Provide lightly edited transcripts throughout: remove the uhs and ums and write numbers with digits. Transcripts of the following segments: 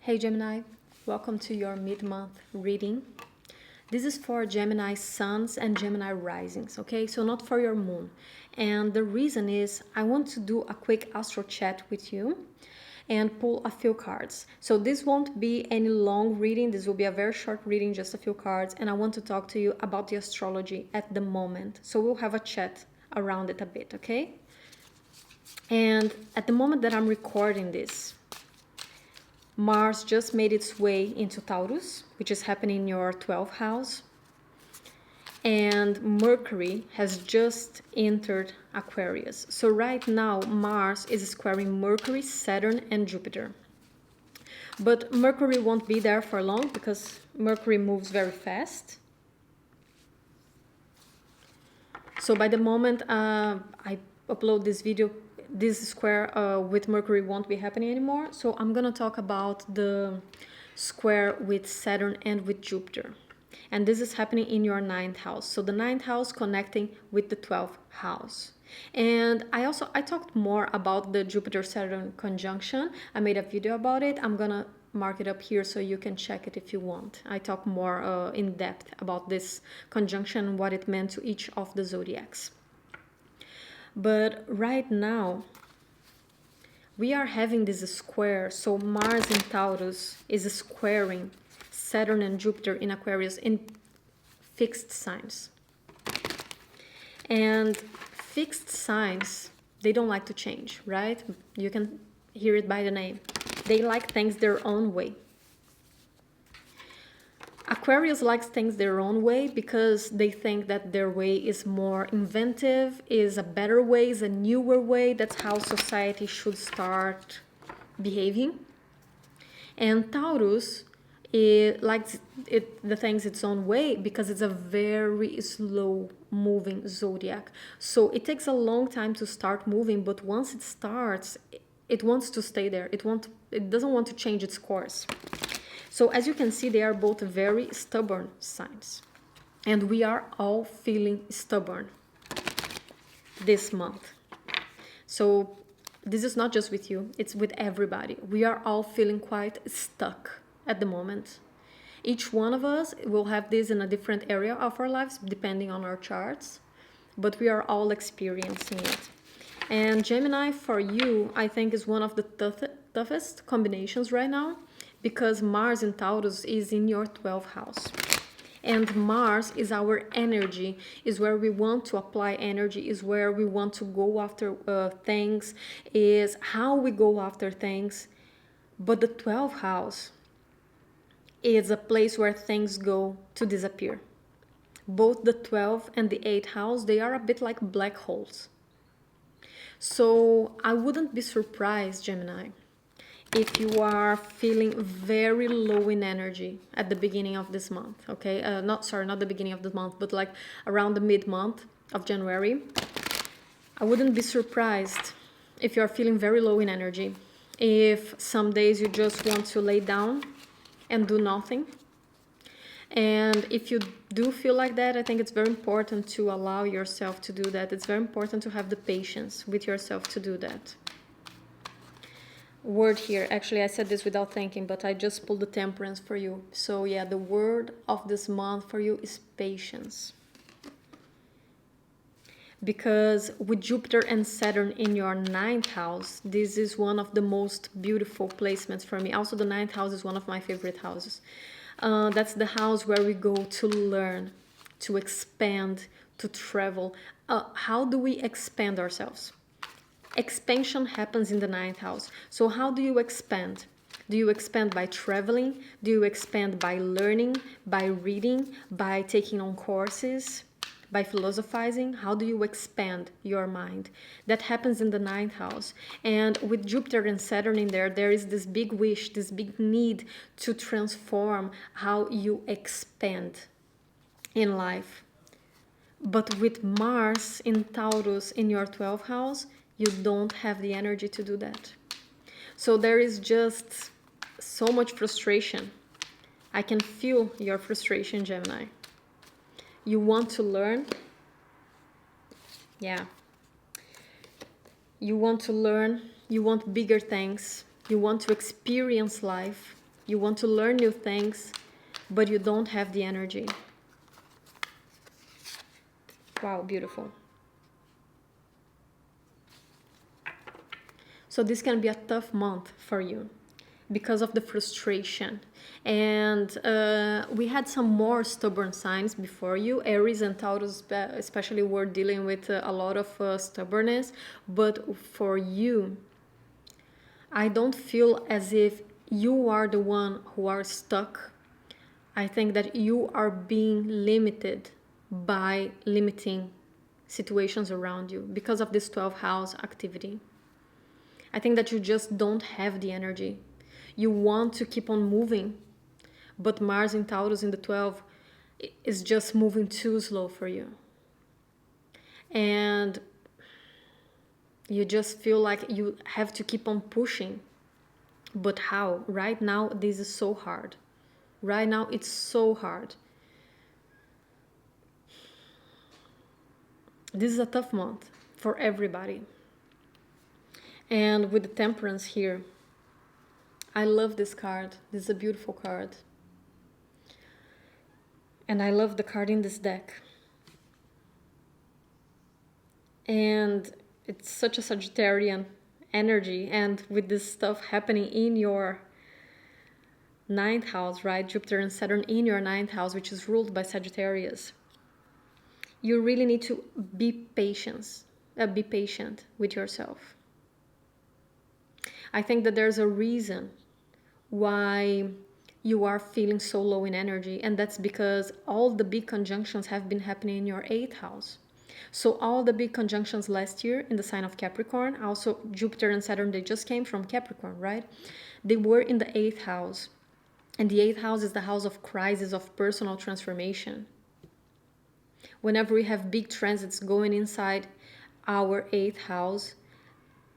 Hey Gemini, welcome to your mid-month reading. This is for Gemini suns and Gemini risings, okay? So not for your moon. And the reason is I want to do a quick astro chat with you and pull a few cards. So this won't be any long reading. This will be a very short reading, just a few cards. And I want to talk to you about the astrology at the moment. So we'll have a chat around it a bit, okay? And at the moment that I'm recording this, Mars just made its way into Taurus, which is happening in your 12th house. And Mercury has just entered Aquarius. So right now, Mars is squaring Mercury, Saturn, and Jupiter. But Mercury won't be there for long because Mercury moves very fast. So by the moment I upload this video, this square with Mercury won't be happening anymore. So I'm gonna talk about the square with Saturn and with Jupiter. And this is happening in your 9th house. So the 9th house connecting with the 12th house. And I talked more about the Jupiter-Saturn conjunction. I made a video about it. I'm gonna mark it up here so you can check it if you want. I talk more in depth about this conjunction and what it meant to each of the zodiacs. But right now, we are having this square. So Mars in Taurus is squaring Saturn and Jupiter in Aquarius in fixed signs. And fixed signs, they don't like to change, right? You can hear it by the name. They like things their own way. Aquarius likes things their own way because they think that their way is more inventive, is a better way, is a newer way. That's how society should start behaving. And Taurus, it likes the things its own way because it's a very slow moving zodiac. So it takes a long time to start moving, but once it starts, it wants to stay there. It doesn't want to change its course. So as you can see, they are both very stubborn signs. And we are all feeling stubborn this month. So this is not just with you, it's with everybody. We are all feeling quite stuck at the moment. Each one of us will have this in a different area of our lives, depending on our charts. But we are all experiencing it. And Gemini, for you, I think is one of the toughest combinations right now, because Mars in Taurus is in your 12th house. And Mars is our energy, is where we want to apply energy, is where we want to go after things, is how we go after things. But the 12th house is a place where things go to disappear. Both the 12th and the 8th house, they are a bit like black holes. So I wouldn't be surprised, Gemini, if you are feeling very low in energy at the beginning of this month, okay? Not the beginning of the month, but like around the mid-month of January. I wouldn't be surprised if you're feeling very low in energy. If some days you just want to lay down and do nothing. And if you do feel like that, I think it's very important to allow yourself to do that. It's very important to have the patience with yourself to do that. Word here, actually I said this without thinking, but I just pulled the Temperance for you. So yeah, the word of this month for you is patience. Because with Jupiter and Saturn in your 9th house, this is one of the most beautiful placements for me. Also the 9th house is one of my favorite houses. That's the house where we go to learn, to expand, to travel. How do we expand ourselves? Expansion happens in the 9th house. So how do you expand? Do you expand by traveling? Do you expand by learning, by reading, by taking on courses, by philosophizing? How do you expand your mind? That happens in the 9th house. And with Jupiter and Saturn in there, there is this big wish, this big need to transform how you expand in life. But with Mars in Taurus in your 12th house, you don't have the energy to do that. So there is just so much frustration. I can feel your frustration, Gemini. You want to learn. Yeah. You want to learn. You want bigger things. You want to experience life. You want to learn new things, but you don't have the energy. Wow, beautiful. So this can be a tough month for you because of the frustration. And we had some more stubborn signs before you. Aries and Taurus especially were dealing with a lot of stubbornness. But for you, I don't feel as if you are the one who are stuck. I think that you are being limited by limiting situations around you because of this 12th house activity. I think that you just don't have the energy. You want to keep on moving, but Mars in Taurus in the 12 is just moving too slow for you. And you just feel like you have to keep on pushing. But how? Right now, this is so hard. Right now, it's so hard. This is a tough month for everybody. And with the Temperance here, I love this card. This is a beautiful card. And I love the card in this deck. And it's such a Sagittarian energy. And with this stuff happening in your 9th house, right? Jupiter and Saturn in your 9th house, which is ruled by Sagittarius. You really need to be patient with yourself. I think that there's a reason why you are feeling so low in energy, and that's because all the big conjunctions have been happening in your 8th house. So all the big conjunctions last year in the sign of Capricorn, also Jupiter and Saturn, they just came from Capricorn, right? They were in the 8th house, and the 8th house is the house of crisis, of personal transformation. Whenever we have big transits going inside our 8th house,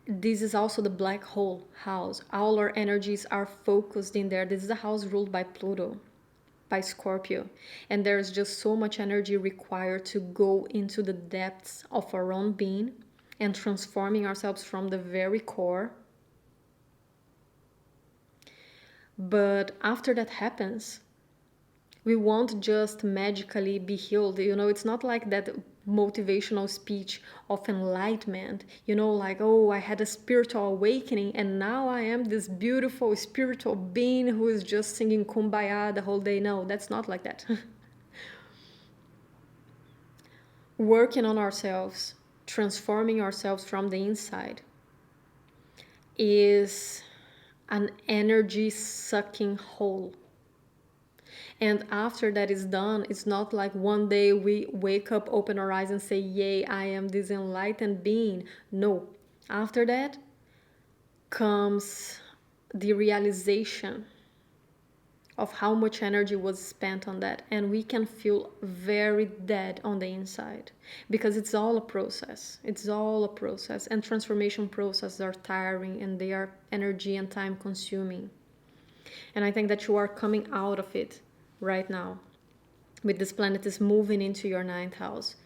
this is also the black hole house. All our energies are focused in there. This is a house ruled by Pluto, by Scorpio. And there's just so much energy required to go into the depths of our own being and transforming ourselves from the very core. But after that happens, we won't just magically be healed. It's not like that motivational speech of enlightenment, like, oh, I had a spiritual awakening and now I am this beautiful spiritual being who is just singing kumbaya the whole day. No, that's not like that. Working on ourselves, transforming ourselves from the inside is an energy sucking hole. And after that is done, it's not like one day we wake up, open our eyes and say, yay, I am this enlightened being. No. After that comes the realization of how much energy was spent on that. And we can feel very dead on the inside because it's all a process. It's all a process. And transformation processes are tiring and they are energy and time consuming. And I think that you are coming out of it right now with this planet is moving into your 9th house,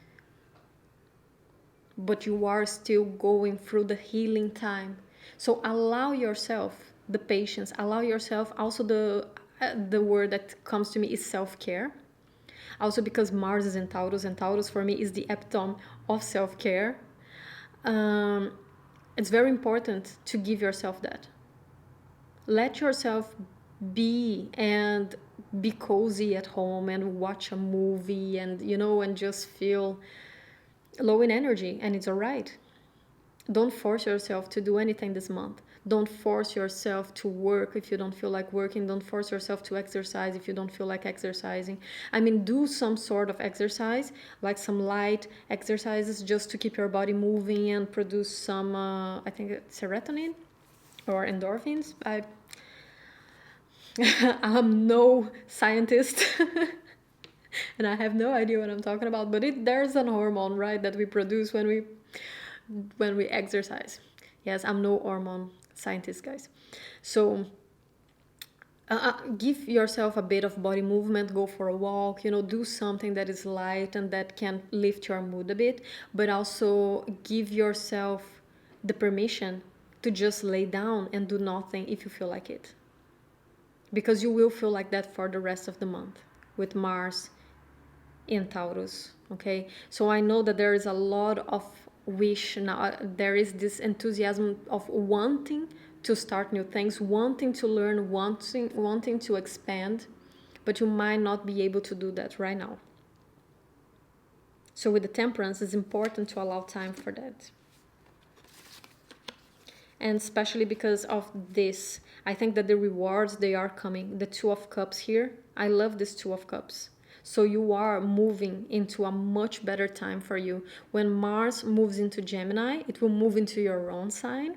but you are still going through the healing time. So allow yourself the patience, allow yourself also the word that comes to me is self-care, also because Mars is in Taurus and Taurus for me is the epitome of self-care. It's very important to give yourself that. Let yourself be and be cozy at home and watch a movie and and just feel low in energy, and it's all right. Don't force yourself to do anything this month. Don't force yourself to work if you don't feel like working. Don't force yourself to exercise if you don't feel like exercising. I mean, do some sort of exercise, like some light exercises just to keep your body moving and produce some I think it's serotonin or endorphins. I'm no scientist and I have no idea what I'm talking about, but there's an hormone, right, that we produce when we exercise. Yes, I'm no hormone scientist, guys. So give yourself a bit of body movement, go for a walk, do something that is light and that can lift your mood a bit, but also give yourself the permission to just lay down and do nothing if you feel like it. because you will feel like that for the rest of the month with Mars in Taurus. Okay, so I know that there is a lot of wish now. There is this enthusiasm of wanting to start new things, wanting to learn, wanting to expand, but you might not be able to do that right now. So with the Temperance, it's important to allow time for that. And especially because of this, I think that the rewards, they are coming. The Two of Cups here, I love this Two of Cups. So you are moving into a much better time for you. When Mars moves into Gemini, it will move into your own sign.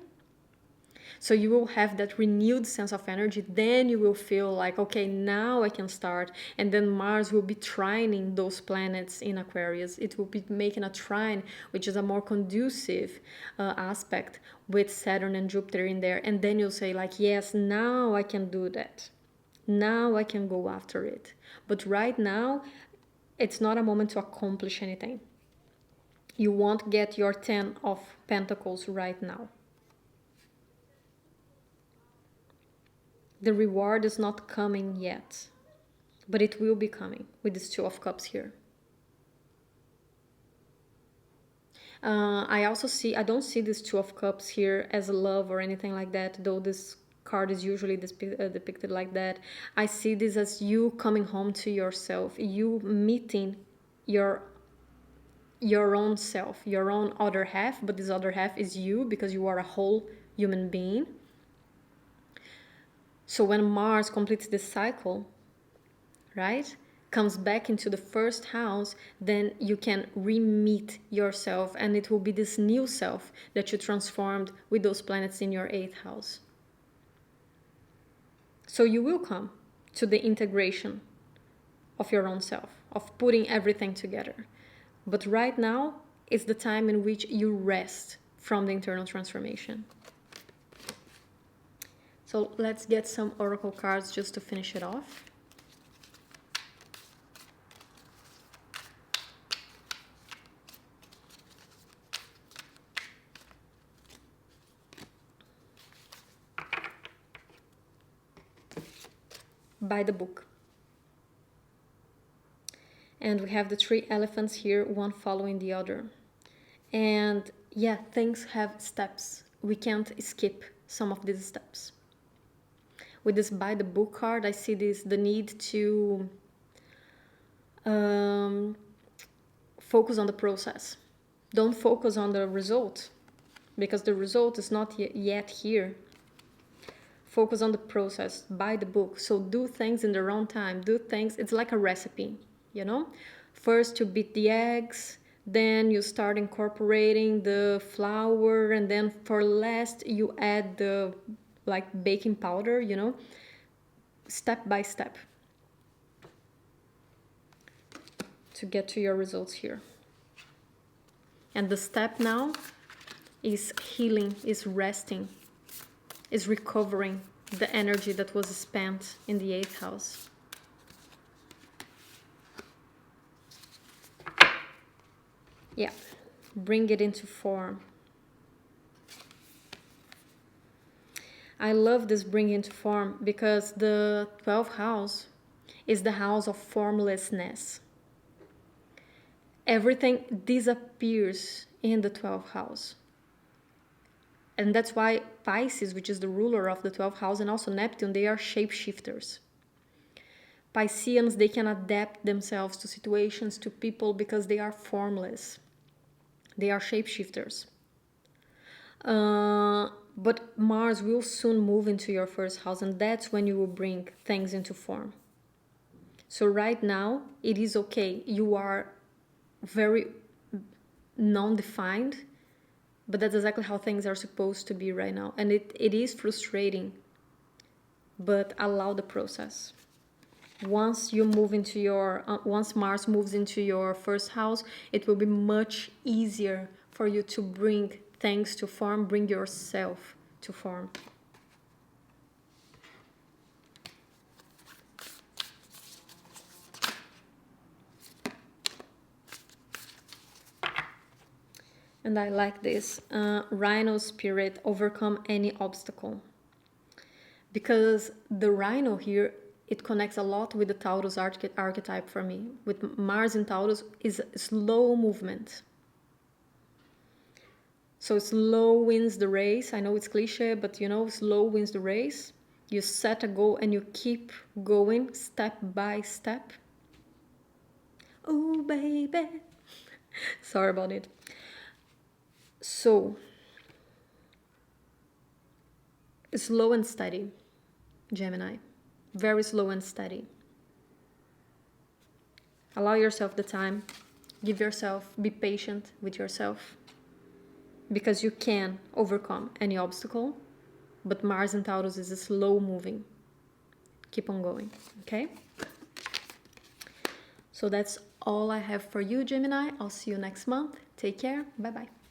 So you will have that renewed sense of energy. Then you will feel like, okay, now I can start. And then Mars will be trining those planets in Aquarius. It will be making a trine, which is a more conducive aspect with Saturn and Jupiter in there. And then you'll say like, yes, now I can do that. Now I can go after it. But right now, it's not a moment to accomplish anything. You won't get your 10 of Pentacles right now. The reward is not coming yet, but it will be coming with this Two of Cups here. I don't see this Two of Cups here as a love or anything like that, though this card is usually depicted like that. I see this as you coming home to yourself, you meeting your own self, your own other half, but this other half is you because you are a whole human being. So when Mars completes this cycle, right, comes back into the first house, then you can re-meet yourself, and it will be this new self that you transformed with those planets in your 8th house. So you will come to the integration of your own self, of putting everything together. But right now is the time in which you rest from the internal transformation. So let's get some oracle cards just to finish it off. By the book. And we have the 3 elephants here, one following the other. And yeah, things have steps. We can't skip some of these steps. With this by the book card, I see the need to focus on the process. Don't focus on the result, because the result is not yet here. Focus on the process, by the book. So do things in their own time. Do things, it's like a recipe, you know? First you beat the eggs, then you start incorporating the flour, and then for last you add the like baking powder, you know, step by step to get to your results here. And the step now is healing, is resting, is recovering the energy that was spent in the 8th house. Yeah, bring it into form. I love this bring into form because the 12th house is the house of formlessness. Everything disappears in the 12th house. And that's why Pisces, which is the ruler of the 12th house, and also Neptune, they are shapeshifters. Pisceans, they can adapt themselves to situations, to people, because they are formless. They are shapeshifters. But Mars will soon move into your first house, and that's when you will bring things into form. So right now, it is okay. You are very non-defined, but that's exactly how things are supposed to be right now. And it is frustrating, but allow the process. Once you move into your, once Mars moves into your first house, it will be much easier for you to bring things to form, bring yourself to form. And I like this, Rhino Spirit, overcome any obstacle. because the rhino here, it connects a lot with the Taurus archetype for me. With Mars in Taurus is slow movement. So slow wins the race. I know it's cliche, but you know, slow wins the race. You set a goal and you keep going step by step. Oh, baby. Sorry about it. So, slow and steady, Gemini. Very slow and steady. Allow yourself the time. Give yourself, be patient with yourself. Because you can overcome any obstacle. But Mars in Taurus is a slow moving. Keep on going, okay? So that's all I have for you, Gemini. I'll see you next month. Take care. Bye-bye.